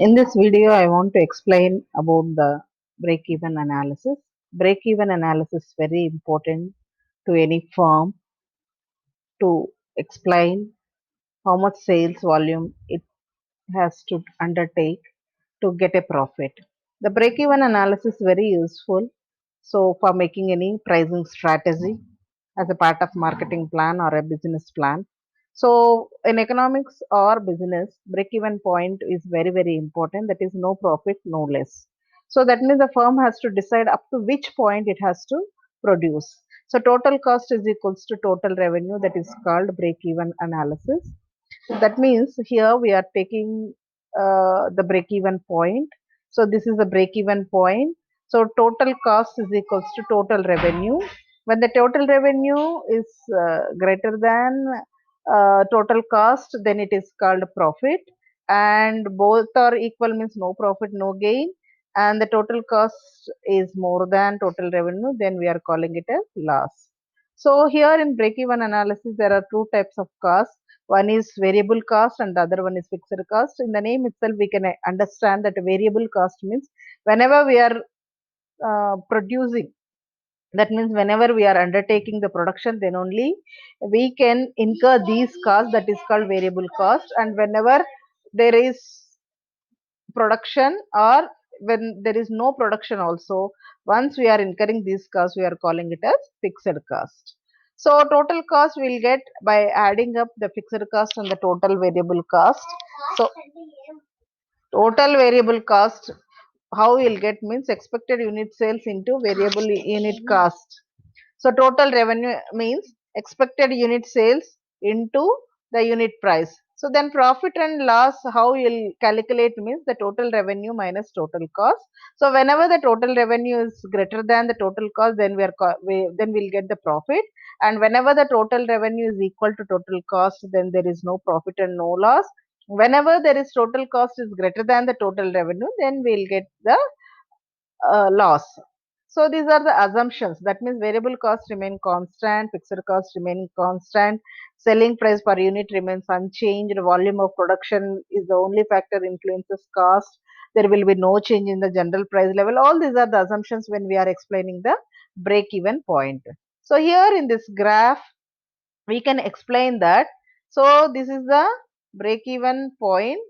In this video, I want to explain about the break-even analysis. Break-even analysis is very important to any firm to explain how much sales volume it has to undertake to get a profit. The break-even analysis is very useful. So for making any pricing strategy as a part of marketing plan or a business plan. So in economics or business, break-even point is very, very important. That is no profit, no less. So that means the firm has to decide up to which point it has to produce. So total cost is equals to total revenue. That is called break-even analysis. That means here we are taking the break even point. So this is the break even point. So total cost is equals to total revenue. When the total revenue is greater than total cost, then it is called profit. And both are equal means no profit, no gain. And the total cost is more than total revenue, then we are calling it as loss. So here in break-even analysis, there are two types of costs. One is variable cost and the other one is fixed cost. In the name itself, we can understand that variable cost means whenever we are producing, that means whenever we are undertaking the production, then only we can incur these costs, that is called variable cost. And whenever there is production or when there is no production also, once we are incurring these costs, we are calling it as fixed cost. So total cost we'll get by adding up the fixed cost and the total variable cost. So total variable cost, how we'll get means expected unit sales into variable unit cost. So total revenue means expected unit sales into the unit price. So then profit and loss, how you'll calculate means the total revenue minus total cost. So whenever the total revenue is greater than the total cost, then then we'll get the profit. And whenever the total revenue is equal to total cost, then there is no profit and no loss. Whenever there is total cost is greater than the total revenue, then we'll get the loss. So these are the assumptions. That means variable cost remain constant, fixed cost remain constant, selling price per unit remains unchanged, volume of production is the only factor influences cost. There will be no change in the general price level. All these are the assumptions when we are explaining the break-even point. So here in this graph, we can explain that. So this is the break-even point.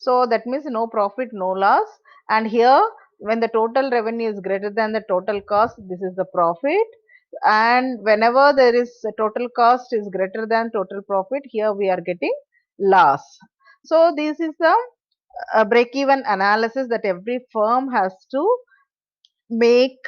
So that means no profit, no loss. And here, when the total revenue is greater than the total cost, this is the profit. And whenever there is a total cost is greater than total profit, here we are getting loss. So this is the break-even analysis that every firm has to make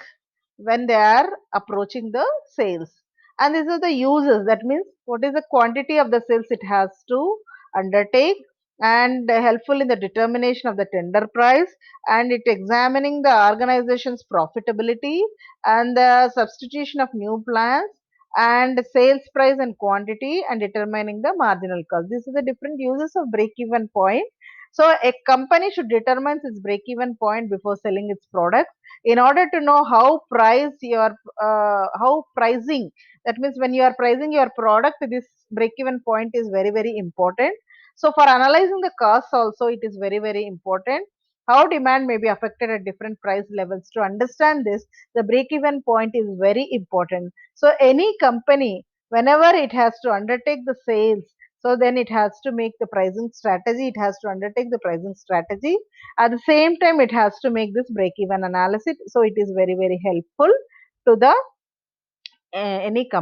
when they are approaching the sales. And these are the uses. That means what is the quantity of the sales it has to undertake, and helpful in the determination of the tender price, and it examining the organization's profitability and the substitution of new plans and sales price and quantity and determining the marginal cost. These are the different uses of break even point. So a company should determine its break even point before selling its product in order to know how price your how pricing, that means when you are pricing your product, this break even point is very, very important. So for analyzing the costs also, it is very, very important how demand may be affected at different price levels. To understand this, the break even point is very important. So any company, whenever it has to undertake the sales, so then it has to make the pricing strategy, it has to undertake the pricing strategy. At the same time, it has to make this break-even analysis. So it is very, very helpful to the any company.